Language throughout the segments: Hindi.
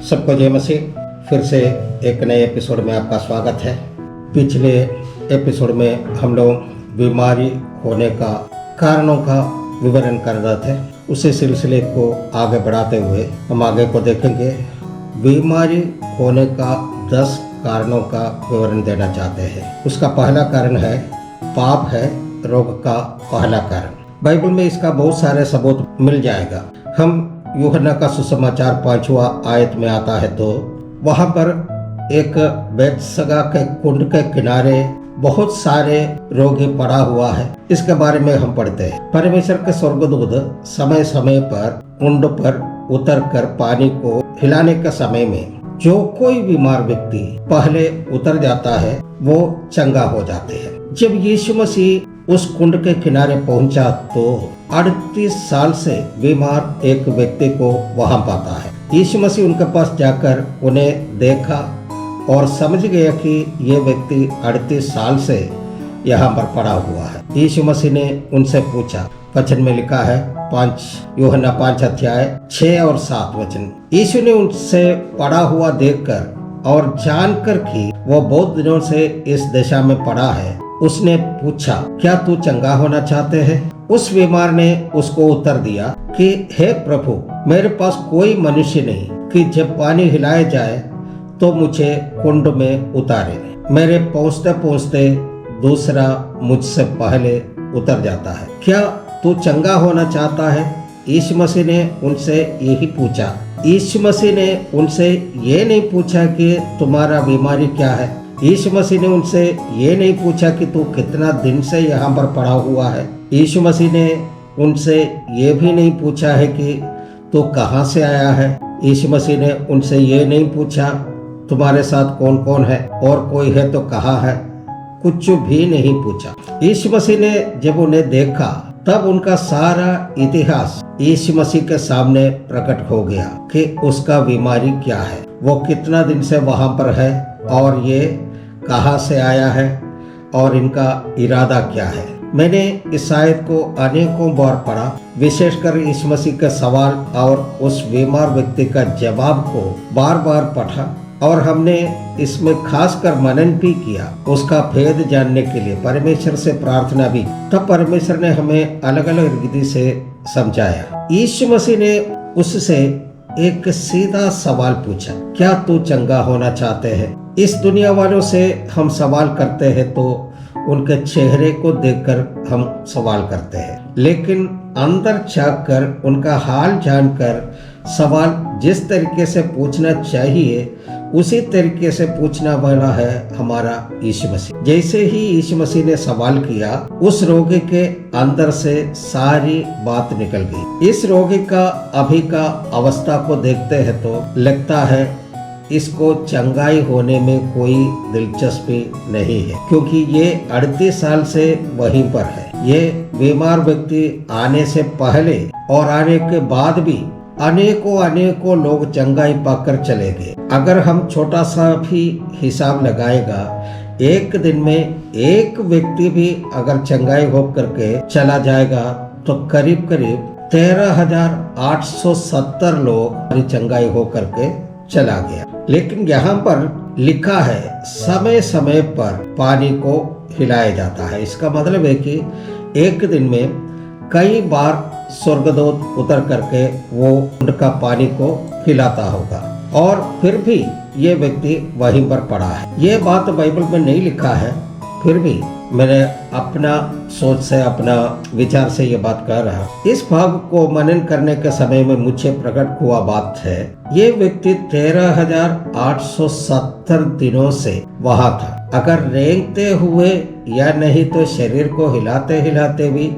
सबको जय मसीह। फिर से एक नए एपिसोड में आपका स्वागत है। पिछले एपिसोड में हम लोग बीमारी होने का कारणों का विवरण कर रहे थे। उसी सिलसिले को आगे बढ़ाते हुए हम आगे को देखेंगे। बीमारी होने का 10 कारणों का विवरण देना चाहते हैं। उसका पहला कारण है पाप है रोग का पहला कारण। बाइबल में इसका बहुत सारे सबूत मिल जाएगा। हम यूहन्ना का सुसमाचार 5वां आयत में आता है तो वहाँ पर एक बेतसगा के कुंड के किनारे बहुत सारे रोगी पड़ा हुआ है। इसके बारे में हम पढ़ते हैं। परमेश्वर के स्वर्गदूत समय समय पर कुंड पर उतर कर पानी को हिलाने के समय में जो कोई बीमार व्यक्ति पहले उतर जाता है वो चंगा हो जाते हैं। जब यीशु मसीह उस कुंड के किनारे पहुंचा तो 38 साल से बीमार एक व्यक्ति को वहां पाता है। यीशु मसीह उनके पास जाकर उन्हें देखा और समझ गया कि ये व्यक्ति 38 साल से यहाँ पर पड़ा हुआ है। यीशु मसीह ने उनसे पूछा, वचन में लिखा है यूहन्ना 5 अध्याय 6 और 7 वचन। यीशु ने उनसे पड़ा हुआ देखकर और जानकर कि वो बहुत दिनों से इस दशा में पड़ा है, उसने पूछा, क्या तू चंगा होना चाहते हैं? उस बीमार ने उसको उत्तर दिया कि हे प्रभु, मेरे पास कोई मनुष्य नहीं कि जब पानी हिलाया जाए तो मुझे कुंड में उतारे। मेरे पहुंचते पहुंचते दूसरा मुझसे पहले उतर जाता है। क्या तू चंगा होना चाहता है? यीशु मसीह ने उनसे यही पूछा। यीशु मसीह ने उनसे ये नहीं पूछा कि तुम्हारा बीमारी क्या है। यीशु मसीह ने उनसे ये नहीं पूछा कि तू कितना दिन से यहाँ पर पड़ा हुआ है। यीशु मसीह ने उनसे ये भी नहीं पूछा है कि तू कहाँ से आया है। यीशु मसीह ने उनसे ये नहीं पूछा तुम्हारे साथ कौन कौन है और कोई है तो कहाँ है। कुछ भी नहीं पूछा। यीशु मसीह ने जब उन्हें देखा तब उनका सारा इतिहास यीशु मसीह के सामने प्रकट हो गया कि उसका बीमारी क्या है, वो कितना दिन से वहाँ पर है और ये कहाँ से आया है और इनका इरादा क्या है। मैंने इस आयत को अनेकों बार पढ़ा, विशेषकर यीशु मसीह के सवाल और उस बीमार व्यक्ति का जवाब को बार बार पढ़ा और हमने इसमें खासकर मनन भी किया, उसका भेद जानने के लिए परमेश्वर से प्रार्थना भी। तब परमेश्वर ने हमें अलग अलग विधि से समझाया। यीशु मसीह ने उससे एक सीधा सवाल पूछा, क्या तू चंगा होना चाहते हैं? इस दुनिया वालों से हम सवाल करते हैं तो उनके चेहरे को देखकर हम सवाल करते हैं, लेकिन अंदर झांककर उनका हाल जानकर सवाल जिस तरीके से पूछना चाहिए उसी तरीके से पूछना वाला है हमारा यीशु मसीह। जैसे ही यीशु मसीह ने सवाल किया, उस रोगी के अंदर से सारी बात निकल गई। इस रोगी का अभी का अवस्था को देखते हैं तो लगता है इसको चंगाई होने में कोई दिलचस्पी नहीं है, क्योंकि ये 38 साल से वहीं पर है। ये बीमार व्यक्ति आने से पहले और आने के बाद भी अनेकों लोग चंगाई पाकर चले गए। अगर हम छोटा सा भी हिसाब लगाएगा, एक दिन में एक व्यक्ति भी अगर चंगाई हो करके चला जाएगा तो करीब 13,870 लोग चंगाई हो करके चला गया। लेकिन यहाँ पर लिखा है समय समय पर पानी को हिलाया जाता है। इसका मतलब है कि एक दिन में कई बार स्वर्गदूत उतर करके वो कुंड का पानी को हिलाता होगा और फिर भी ये व्यक्ति वहीं पर पड़ा है। ये बात बाइबल में नहीं लिखा है, फिर भी मैंने अपना सोच से अपना विचार से ये बात कह रहा। इस भाग को मनन करने के समय में मुझे प्रकट हुआ बात है, ये व्यक्ति 13,870 दिनों से वहाँ था। अगर रेंगते हुए या नहीं तो शरीर को हिलाते हिलाते भी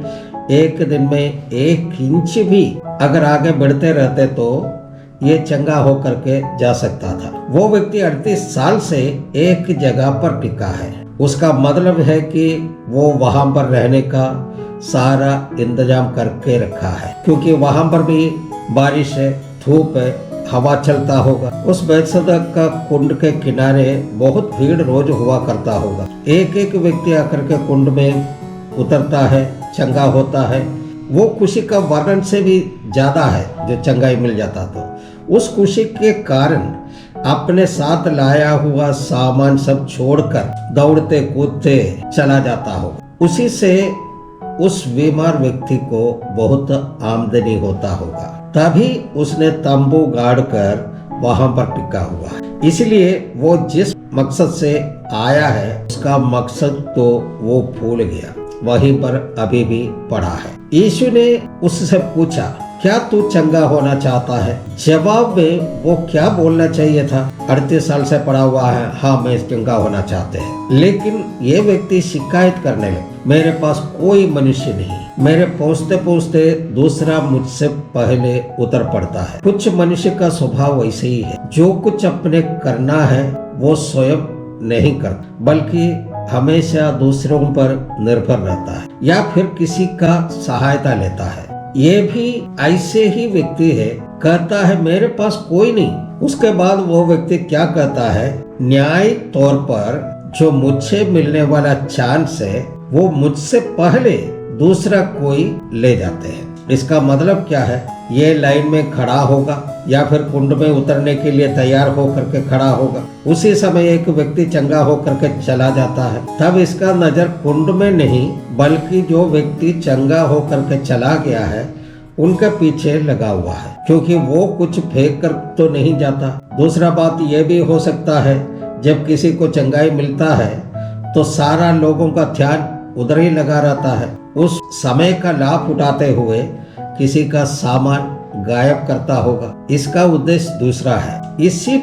एक दिन में 1 इंच भी अगर आगे बढ़ते रहते तो ये चंगा हो करके जा सकता था। वो व्यक्ति 38 साल से एक जगह पर टिका है। उसका मतलब है कि वो वहां पर रहने का सारा इंतजाम करके रखा है, क्योंकि वहां पर भी बारिश है, धूप है, हवा चलता होगा। उस बेतसदा का कुंड के किनारे बहुत भीड़ रोज हुआ करता होगा। एक एक व्यक्ति आकर के कुंड में उतरता है, चंगा होता है। वो खुशी का वर्णन से भी ज्यादा है जो चंगाई मिल जाता तो। उस खुशी के कारण अपने साथ लाया हुआ सामान सब छोड़कर दौड़ते कूदते चला जाता हो। उसी से उस बीमार व्यक्ति को बहुत आमदनी होता होगा, तभी उसने तंबू गाड़कर वहां पर टिका हुआ है। इसलिए वो जिस मकसद से आया है उसका मकसद तो वो भूल गया, वहीं पर अभी भी पड़ा है। यीशु ने उससे पूछा, क्या तू चंगा होना चाहता है? जवाब में वो क्या बोलना चाहिए था? 38 साल से पड़ा हुआ है, हाँ मैं चंगा होना चाहते हैं। लेकिन ये व्यक्ति शिकायत करने लगे, मेरे पास कोई मनुष्य नहीं, मेरे पहुंचते पहुंचते दूसरा मुझसे पहले उतर पड़ता है। कुछ मनुष्य का स्वभाव वैसे ही है, जो कुछ अपने करना है वो स्वयं नहीं करता, बल्कि हमेशा दूसरों पर निर्भर रहता है या फिर किसी का सहायता लेता है। ये भी ऐसे ही व्यक्ति है, कहता है मेरे पास कोई नहीं। उसके बाद वो व्यक्ति क्या कहता है, न्यायिक तौर पर जो मुझे मिलने वाला चांस है वो मुझसे पहले दूसरा कोई ले जाते हैं। इसका मतलब क्या है, ये लाइन में खड़ा होगा या फिर कुंड में उतरने के लिए तैयार होकर के खड़ा होगा। उसी समय एक व्यक्ति चंगा होकर के चला जाता है, तब इसका नजर कुंड में नहीं बल्कि जो व्यक्ति चंगा होकर के चला गया है उनके पीछे लगा हुआ है, क्योंकि वो कुछ फेंक कर तो नहीं जाता। दूसरा बात यह भी हो सकता है, जब किसी को चंगाई मिलता है तो सारा लोगों का ध्यान उधर ही लगा रहता है, उस समय का लाभ उठाते हुए किसी का सामान गायब करता होगा। इसका उद्देश्य दूसरा है। इसी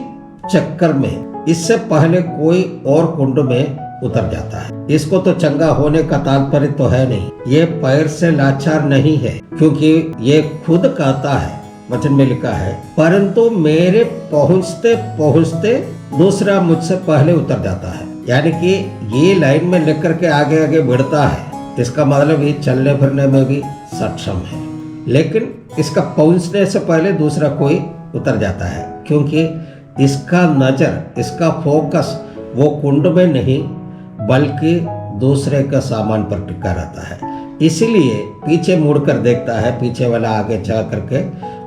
चक्कर में इससे पहले कोई और कुंड में उतर जाता है। इसको तो चंगा होने का तात्पर्य तो है नहीं, ये पैर से लाचार नहीं है, क्योंकि ये खुद कहता है, वचन में लिखा है, परंतु मेरे पहुंचते पहुंचते दूसरा मुझसे पहले उतर जाता है। यानी कि ये लाइन में लेकर के आगे आगे बढ़ता है, इसका मतलब ये चलने फिरने में भी सक्षम है, लेकिन इसका पहुंचने से पहले दूसरा कोई उतर जाता है, क्योंकि इसका नजर, इसका फोकस वो कुंड में नहीं बल्कि दूसरे का सामान पर टिका रहता है। इसीलिए पीछे मुड़कर देखता है, पीछे वाला आगे चल करके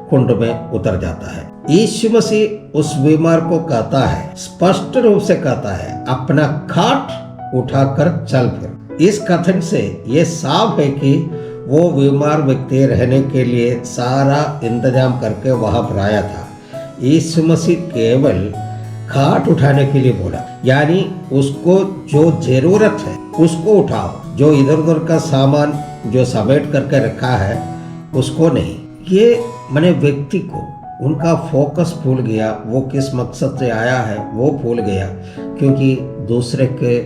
कुंड में उतर जाता है। यीशु मसीह उस बीमार को कहता है, स्पष्ट रूप से कहता है, अपना खाट उठाकर चल फिर। इस कथन से ये साफ है कि वो बीमार व्यक्ति रहने के लिए सारा इंतजाम करके वहां पर आया था। यीशु मसीह केवल खाट उठाने के लिए बोला, यानी उसको जो जरूरत है उसको उठाओ, जो इधर उधर का सामान जो समेट करके रखा है उसको नहीं। ये मैंने व्यक्ति को उनका फोकस भूल गया, वो किस मकसद से आया है वो भूल गया, क्योंकि दूसरे के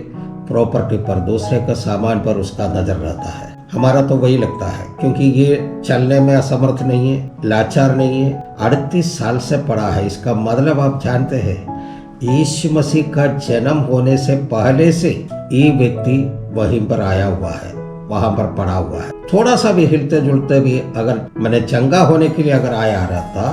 प्रॉपर्टी पर, दूसरे के सामान पर उसका नजर रहता है। हमारा तो वही लगता है, क्योंकि ये चलने में असमर्थ नहीं है, लाचार नहीं है, 38 साल से पड़ा है। इसका मतलब आप जानते हैं, यीशु मसीह का जन्म होने से पहले से ये व्यक्ति वहीं पर आया हुआ है, वहां पर पड़ा हुआ है। थोड़ा सा भी हिलते जुलते भी अगर मैंने चंगा होने के लिए अगर आया रहता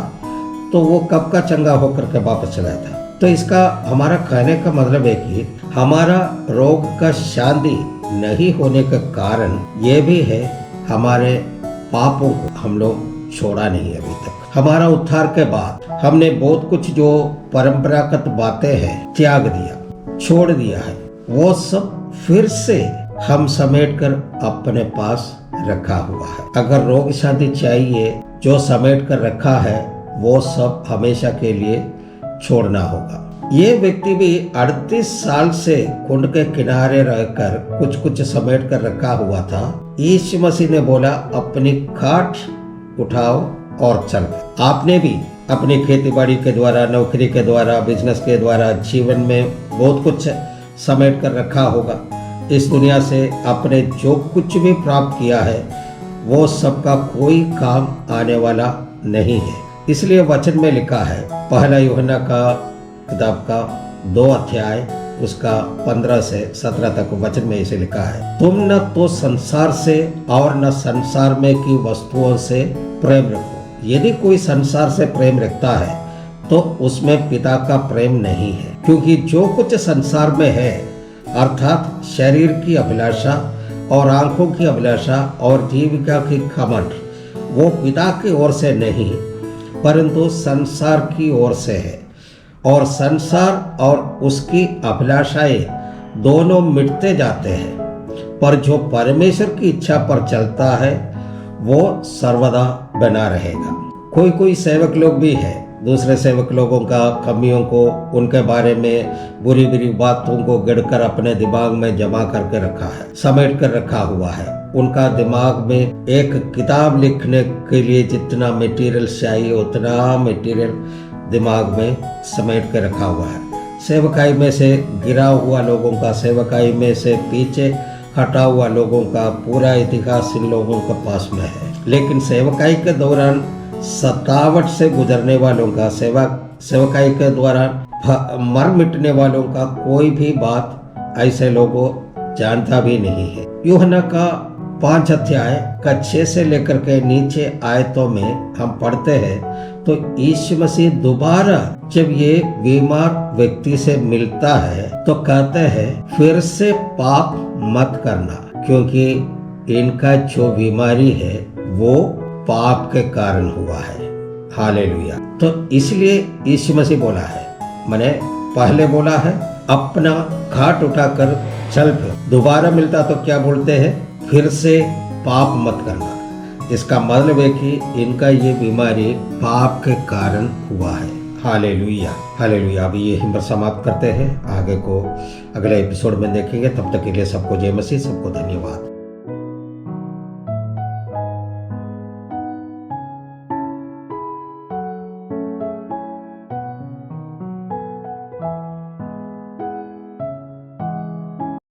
तो वो कब का चंगा होकर के वापस चला था। तो इसका हमारा कहने का मतलब है कि हमारा रोग का शांति नहीं होने का कारण ये भी है, हमारे पापों को हम लोग छोड़ा नहीं अभी तक। हमारा उद्धार के बाद हमने बहुत कुछ जो परंपरागत बातें हैं त्याग दिया, छोड़ दिया है, वो सब फिर से हम समेट कर अपने पास रखा हुआ है। अगर रोग शांति चाहिए, जो समेट कर रखा है वो सब हमेशा के लिए छोड़ना होगा। ये व्यक्ति भी 38 साल से कुंड के किनारे रहकर कुछ कुछ समेट कर रखा हुआ था। यीशु मसीह ने बोला, अपनी खाट उठाओ और चल। आपने भी अपनी खेतीबाड़ी के द्वारा, नौकरी के द्वारा, बिजनेस के द्वारा जीवन में बहुत कुछ समेट कर रखा होगा। इस दुनिया से आपने जो कुछ भी प्राप्त किया है वो सबका कोई काम आने वाला नहीं है। इसलिए वचन में लिखा है, पहला यूहन्ना का किताब का 2 अध्याय उसका 15 से 17 तक वचन में इसे लिखा है, तुम न तो संसार से और न संसार में की वस्तुओं से प्रेम रखो। यदि कोई संसार से प्रेम रखता है तो उसमें पिता का प्रेम नहीं है, क्योंकि जो कुछ संसार में है अर्थात शरीर की अभिलाषा, और आंखों की अभिलाषा और जीविका की घमंड वो पिता की ओर से नहीं परंतु संसार की ओर से है, और संसार और उसकी अभिलाषाएं दोनों मिटते जाते हैं, पर जो परमेश्वर की इच्छा पर चलता है वो सर्वदा बना रहेगा। कोई कोई सेवक लोग भी है, दूसरे सेवक लोगों का कमियों को, उनके बारे में बुरी बुरी बातों को गिरकर अपने दिमाग में जमा करके रखा है, समेट कर रखा हुआ है। उनका दिमाग में एक किताब लिखने के लिए जितना मटेरियल चाहिए उतना मटेरियल दिमाग में समेट कर रखा हुआ है। सेवकाई में से गिरा हुआ लोगों का, सेवकाई में से पीछे हटा हुआ लोगों का पूरा इतिहास इन लोगों के पास में है, लेकिन सेवकाई के दौरान सतावट से गुजरने वालों का, सेवकाई के दौरान मर मिटने वालों का कोई भी बात ऐसे लोगों जानता भी नहीं है। यूहन्ना का 5 अध्याय का 6 से लेकर के नीचे आयतों में हम पढ़ते हैं तो यीशु मसीह दोबारा जब ये बीमार व्यक्ति से मिलता है तो कहते हैं फिर से पाप मत करना, क्योंकि इनका जो बीमारी है वो पाप के कारण हुआ है। हालेलुया। तो इसलिए यीशु मसीह बोला है, मैंने पहले बोला है अपना घाट उठाकर चल फिर। दोबारा मिलता तो क्या बोलते हैं, फिर से पाप मत करना। इसका मतलब है कि इनका ये बीमारी पाप के कारण हुआ है। Hallelujah, hallelujah. अभी यहीं पर समाप्त करते हैं, आगे को अगले एपिसोड में देखेंगे। तब तक के लिए सबको जय मसीह, सबको धन्यवाद।